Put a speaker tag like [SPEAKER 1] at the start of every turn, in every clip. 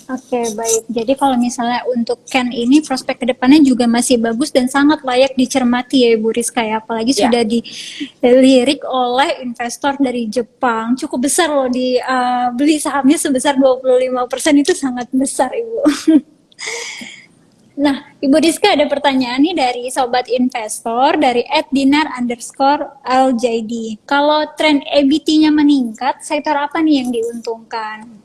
[SPEAKER 1] Oke, baik. Jadi kalau misalnya untuk Ken ini prospek kedepannya juga masih bagus dan sangat layak dicermati ya Ibu Rizka ya. Apalagi
[SPEAKER 2] Ya,
[SPEAKER 1] sudah dilirik oleh investor dari Jepang. Cukup besar loh di beli sahamnya sebesar 25% itu sangat besar Ibu. Nah, Ibu Rizka ada pertanyaan nih dari sobat investor dari @dinar_LJD. Kalau tren EBIT-nya meningkat, sektor apa nih yang diuntungkan?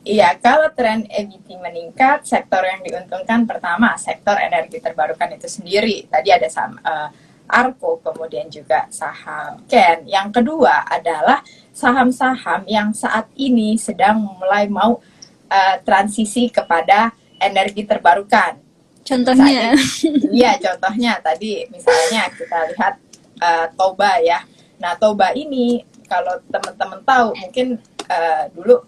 [SPEAKER 2] iya, kalau tren EBIT meningkat, sektor yang diuntungkan pertama sektor energi terbarukan itu sendiri. Tadi ada saham Arko, kemudian juga saham Ken. Yang kedua adalah saham-saham yang saat ini sedang mulai mau transisi kepada energi terbarukan. Misalnya,
[SPEAKER 1] Contohnya,
[SPEAKER 2] iya contohnya tadi misalnya kita lihat Toba ya. Nah Toba ini kalau teman-teman tahu mungkin dulu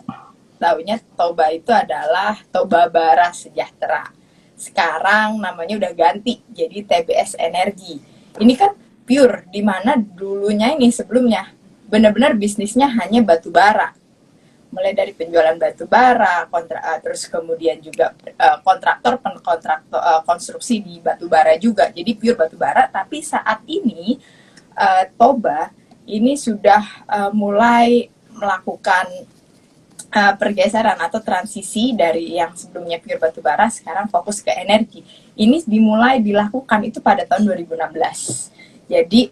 [SPEAKER 2] taunya Toba itu adalah Toba Bara Sejahtera. Sekarang namanya udah ganti jadi TBS Energi. Ini kan pure di mana dulunya ini sebelumnya benar-benar bisnisnya hanya batu bara, mulai dari penjualan batu bara, terus kemudian juga kontraktor penkontraktor konstruksi di batu bara juga. Jadi pure batu bara, tapi saat ini Toba ini sudah mulai melakukan pergeseran atau transisi dari yang sebelumnya pure batu bara sekarang fokus ke energi. Ini dimulai dilakukan itu pada tahun 2016. Jadi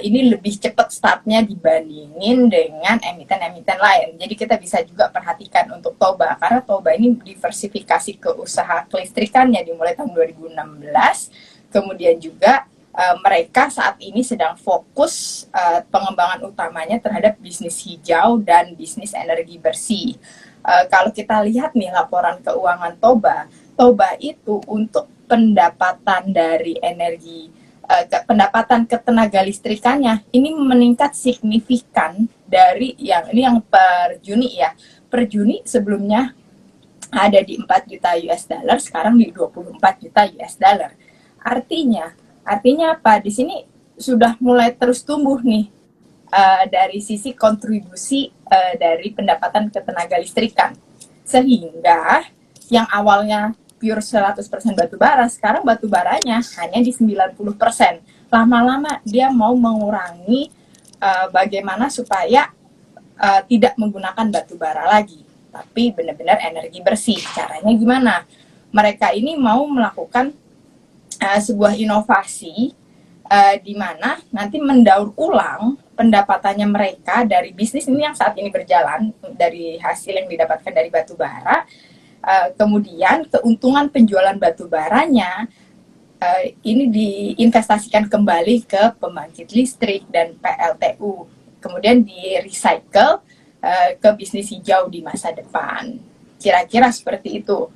[SPEAKER 2] ini lebih cepat startnya dibandingin dengan emiten-emiten lain. Jadi kita bisa juga perhatikan untuk Toba karena Toba ini diversifikasi ke usaha kelistrikannya dimulai tahun 2016. Kemudian juga mereka saat ini sedang fokus pengembangan utamanya terhadap bisnis hijau dan bisnis energi bersih. Kalau kita lihat nih laporan keuangan Toba, Toba itu untuk pendapatan dari energi pendapatan ketenaga listrikannya ini meningkat signifikan dari yang per Juni ya. Per Juni sebelumnya ada di 4 juta US dollar, sekarang di 24 juta US dollar. Artinya Artinya apa? Di sini sudah mulai terus tumbuh nih dari sisi kontribusi dari pendapatan ketenaga listrikan. Sehingga yang awalnya pure 100% batu bara, sekarang batu baranya hanya di 90%. Lama-lama dia mau mengurangi bagaimana supaya tidak menggunakan batu bara lagi, tapi benar-benar energi bersih. Caranya gimana? Mereka ini mau melakukan sebuah inovasi di mana nanti mendaur ulang pendapatannya mereka dari bisnis ini yang saat ini berjalan dari hasil yang didapatkan dari batu bara, kemudian keuntungan penjualan batu baranya ini diinvestasikan kembali ke pembangkit listrik dan PLTU, kemudian di recycle ke bisnis hijau di masa depan. Kira-kira seperti itu,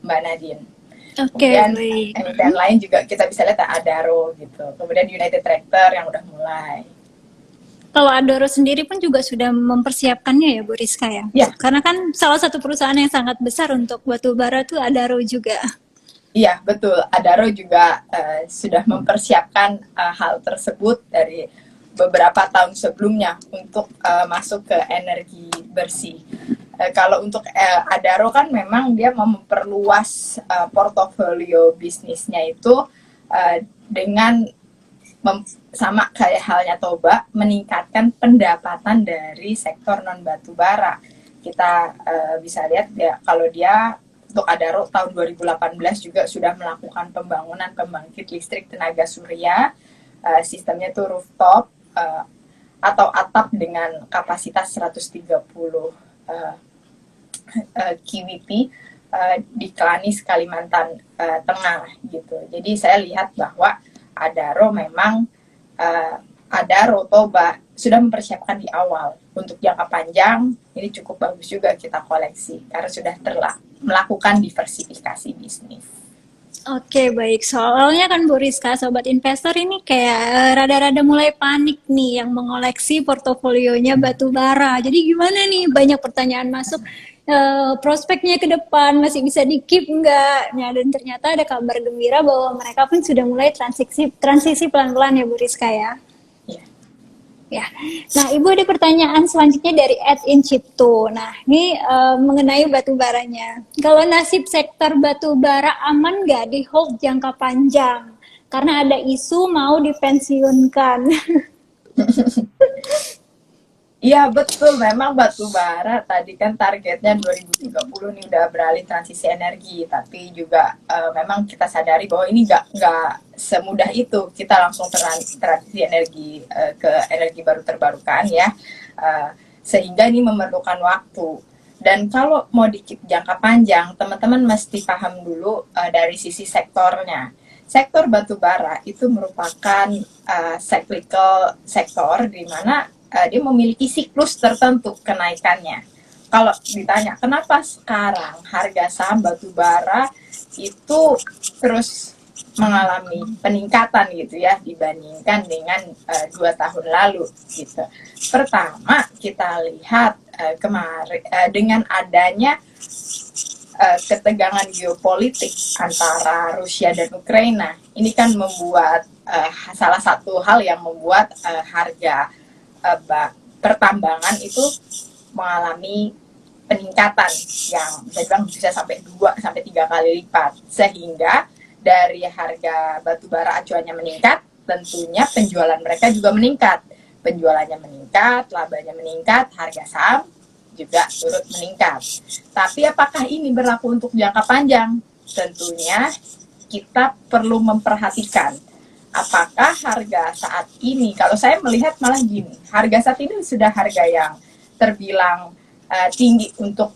[SPEAKER 2] Mbak Nadine.
[SPEAKER 1] oke,
[SPEAKER 2] Kemudian
[SPEAKER 1] baik.
[SPEAKER 2] emiten lain juga kita bisa lihat Adaro gitu. Kemudian United Tractor yang udah mulai.
[SPEAKER 1] Kalau Adoro sendiri pun juga sudah mempersiapkannya ya Bu Rizka ya.
[SPEAKER 2] Ya,
[SPEAKER 1] Karena kan salah satu perusahaan yang sangat besar untuk batu bara tuh Adaro juga.
[SPEAKER 2] iya betul. Adaro juga sudah mempersiapkan hal tersebut dari beberapa tahun sebelumnya untuk masuk ke energi bersih. Kalau untuk Adaro kan memang dia mau memperluas portofolio bisnisnya itu dengan sama kayak halnya Toba meningkatkan pendapatan dari sektor non batu bara. Kita bisa lihat ya kalau dia untuk Adaro tahun 2018 juga sudah melakukan pembangunan pembangkit listrik tenaga surya, sistemnya tuh rooftop atau atap dengan kapasitas 130 KWP di Klanis Kalimantan Tengah gitu. Jadi saya lihat bahwa Adaro memang Adaro Toba sudah mempersiapkan di awal untuk jangka panjang. Ini cukup bagus juga kita koleksi karena sudah melakukan diversifikasi bisnis.
[SPEAKER 1] Oke, baik. Soalnya kan Bu Rizka, sobat investor ini kayak rada-rada mulai panik nih yang mengoleksi portofolionya batu bara. Jadi gimana nih? Banyak pertanyaan masuk. Prospeknya ke depan masih bisa di keep nggak? Ya, dan ternyata ada kabar gembira bahwa mereka pun sudah mulai transisi pelan-pelan ya Bu Rizka ya.
[SPEAKER 2] Ya.
[SPEAKER 1] Ya. Nah, Ibu ada pertanyaan selanjutnya dari Ed Incipto. Nah, ini mengenai batu baranya. Kalau nasib sektor batu bara aman nggak di hold jangka panjang? Karena ada isu mau dipensiunkan.
[SPEAKER 2] Iya betul, memang batu bara tadi kan targetnya 2030 nih udah beralih transisi energi, tapi juga memang kita sadari bahwa ini nggak semudah itu kita langsung transisi energi ke energi baru terbarukan ya. Eh, Sehingga ini memerlukan waktu. Dan kalau mau di jangka panjang, teman-teman mesti paham dulu dari sisi sektornya. Sektor batu bara itu merupakan cyclical sektor di mana dia memiliki siklus tertentu kenaikannya. Kalau ditanya kenapa sekarang harga saham batu bara itu terus mengalami peningkatan gitu ya dibandingkan dengan 2 tahun lalu gitu. Pertama kita lihat kemarin dengan adanya ketegangan geopolitik antara Rusia dan Ukraina ini kan membuat salah satu hal yang membuat harga pertambangan itu mengalami peningkatan yang bisa dibilang bisa sampai 2 sampai 3 kali lipat, sehingga dari harga batu bara acuannya meningkat, tentunya penjualan mereka juga meningkat. Penjualannya meningkat, labanya meningkat, harga saham juga turut meningkat. Tapi apakah ini berlaku untuk jangka panjang? Tentunya kita perlu memperhatikan apakah harga saat ini, kalau saya melihat malah gini, harga saat ini sudah harga yang terbilang tinggi untuk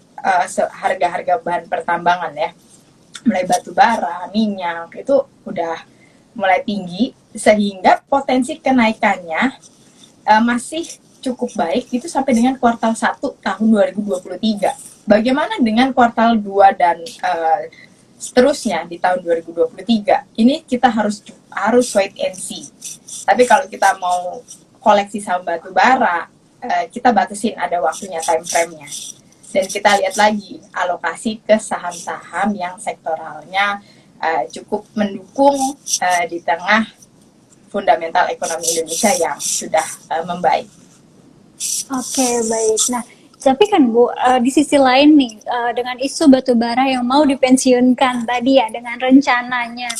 [SPEAKER 2] harga-harga bahan pertambangan ya, mulai batu bara, minyak itu udah mulai tinggi, sehingga potensi kenaikannya masih cukup baik itu sampai dengan kuartal 1 tahun 2023. Bagaimana dengan kuartal 2 dan seterusnya di tahun 2023? Ini kita harus wait and see. Tapi kalau kita mau koleksi saham batu bara, kita batasin ada waktunya, time frame-nya. Dan kita lihat lagi alokasi ke saham-saham yang sektoralnya cukup mendukung di tengah fundamental ekonomi Indonesia yang sudah membaik.
[SPEAKER 1] Oke, baik. Nah, tapi kan Bu, di sisi lain nih, dengan isu batu bara yang mau dipensiunkan tadi ya, dengan rencananya,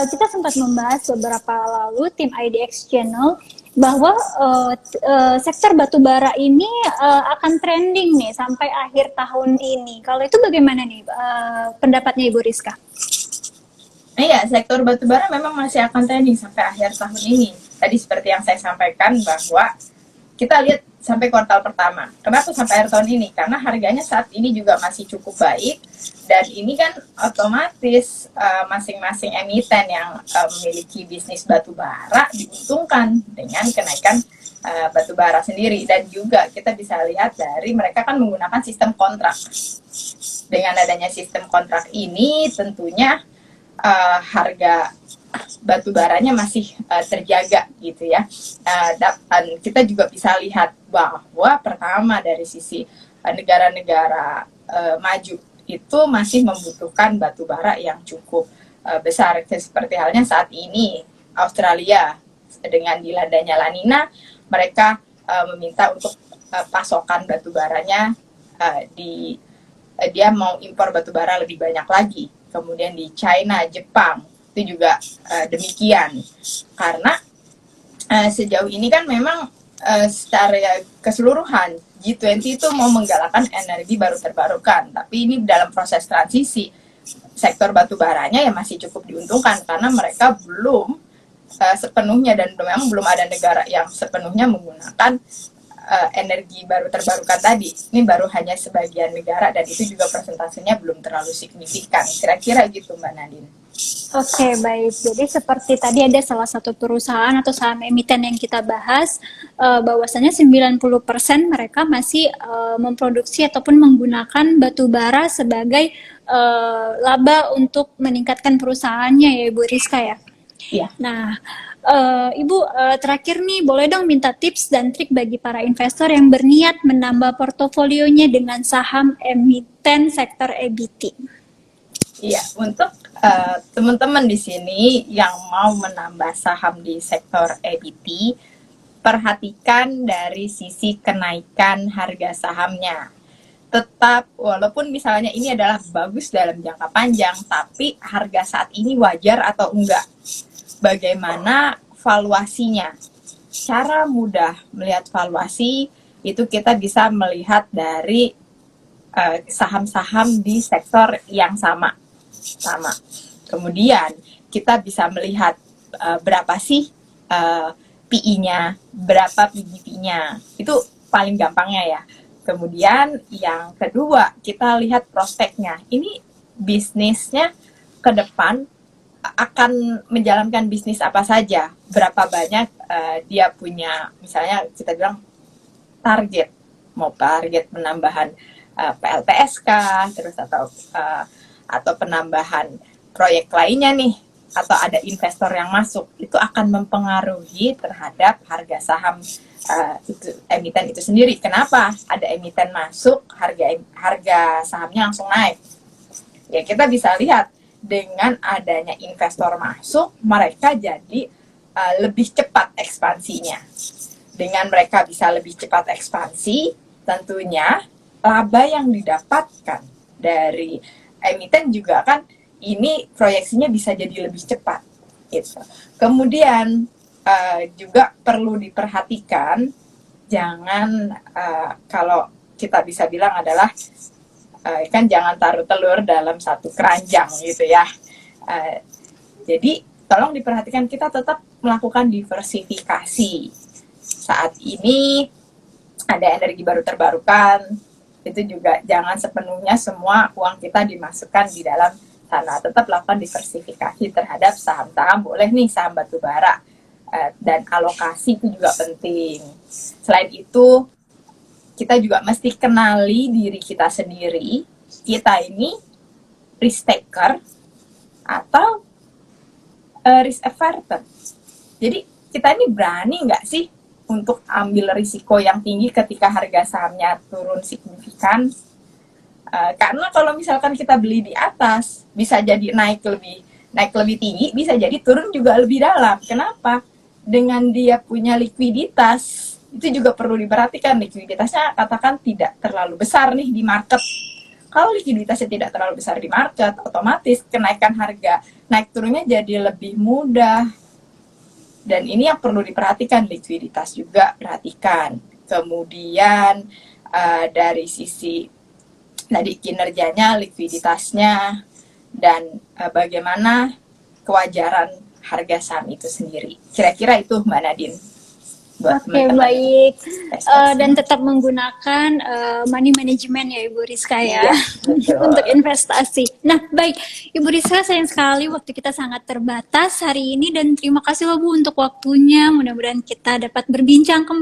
[SPEAKER 1] kita sempat membahas beberapa lalu tim IDX Channel bahwa sektor batu bara ini akan trending nih sampai akhir tahun ini. Kalau itu bagaimana nih pendapatnya Ibu Rizka?
[SPEAKER 2] Iya, sektor batubara memang masih akan trending sampai akhir tahun ini. Tadi seperti yang saya sampaikan bahwa kita lihat sampai kuartal pertama. Kenapa sampai akhir tahun ini? Karena harganya saat ini juga masih cukup baik, dan ini kan otomatis masing-masing emiten yang memiliki bisnis batubara diuntungkan dengan kenaikan batubara sendiri. Dan juga kita bisa lihat dari mereka kan menggunakan sistem kontrak. Dengan adanya sistem kontrak ini tentunya harga batu baranya masih terjaga gitu ya. Dan kita juga bisa lihat bahwa pertama dari sisi negara-negara maju itu masih membutuhkan batu bara yang cukup besar. Seperti halnya saat ini Australia dengan dilandanya La Nina, mereka meminta untuk pasokan batu baranya dia mau impor batu bara lebih banyak lagi. Kemudian di China, Jepang itu juga demikian, karena sejauh ini kan memang secara keseluruhan G20 itu mau menggalakkan energi baru terbarukan, tapi ini dalam proses transisi. Sektor batu baranya ya masih cukup diuntungkan karena mereka belum sepenuhnya, dan memang belum ada negara yang sepenuhnya menggunakan energi baru terbarukan tadi. Ini baru hanya sebagian negara, dan itu juga persentasenya belum terlalu signifikan. Kira-kira gitu Mbak Nadine.
[SPEAKER 1] Oke, baik. Jadi seperti tadi ada salah satu perusahaan atau saham emiten yang kita bahas, bahwasanya 90% mereka masih memproduksi ataupun menggunakan batu bara sebagai laba untuk meningkatkan perusahaannya ya Ibu Rizka ya.
[SPEAKER 2] Iya.
[SPEAKER 1] Nah, Ibu terakhir nih boleh dong minta tips dan trik bagi para investor yang berniat menambah portofolionya dengan saham emiten sektor EBT.
[SPEAKER 2] Iya, untuk teman-teman di sini yang mau menambah saham di sektor EBT, perhatikan dari sisi kenaikan harga sahamnya. Tetap, walaupun misalnya ini adalah bagus dalam jangka panjang, tapi harga saat ini wajar atau enggak? Bagaimana valuasinya? Cara mudah melihat valuasi itu kita bisa melihat dari saham-saham di sektor yang sama. Kemudian kita bisa melihat berapa sih PI-nya, berapa PBV-nya. Itu paling gampangnya ya. Kemudian yang kedua, kita lihat prospeknya. Ini bisnisnya ke depan akan menjalankan bisnis apa saja, berapa banyak dia punya, misalnya kita bilang target, mau target penambahan PLTSK, terus atau penambahan proyek lainnya nih, atau ada investor yang masuk, itu akan mempengaruhi terhadap harga saham emiten itu sendiri. Kenapa ada emiten masuk, harga sahamnya langsung naik? Ya kita bisa lihat dengan adanya investor masuk, mereka jadi lebih cepat ekspansinya. Dengan mereka bisa lebih cepat ekspansi, tentunya laba yang didapatkan dari emiten juga kan ini proyeksinya bisa jadi lebih cepat. Gitu. Kemudian juga perlu diperhatikan, jangan kalau kita bisa bilang adalah kan jangan taruh telur dalam satu keranjang gitu ya. Jadi tolong diperhatikan, kita tetap melakukan diversifikasi. Saat ini ada energi baru terbarukan, itu juga jangan sepenuhnya semua uang kita dimasukkan di dalam sana. Tetap lakukan diversifikasi terhadap saham-saham, boleh nih saham batubara, dan alokasi itu juga penting. Selain itu, kita juga mesti kenali diri kita sendiri. Kita ini risk taker atau risk averter. Jadi kita ini berani nggak sih untuk ambil risiko yang tinggi ketika harga sahamnya turun signifikan? Karena kalau misalkan kita beli di atas, bisa jadi naik lebih tinggi, bisa jadi turun juga lebih dalam. Kenapa? Dengan dia punya likuiditas, itu juga perlu diperhatikan. Likuiditasnya katakan tidak terlalu besar nih di market. Kalau likuiditasnya tidak terlalu besar di market, otomatis kenaikan harga, naik turunnya jadi lebih mudah. Dan ini yang perlu diperhatikan, likuiditas juga perhatikan. Kemudian dari sisi tadi kinerjanya, likuiditasnya, dan bagaimana kewajaran harga saham itu sendiri. Kira-kira itu Mbak Nadine.
[SPEAKER 1] Oke, baik. Dan tetap menggunakan money management ya Ibu Rizka ya, untuk investasi. Nah, baik Ibu Rizka, sayang sekali waktu kita sangat terbatas hari ini, dan terima kasih loh Bu untuk waktunya. Mudah-mudahan kita dapat berbincang kembali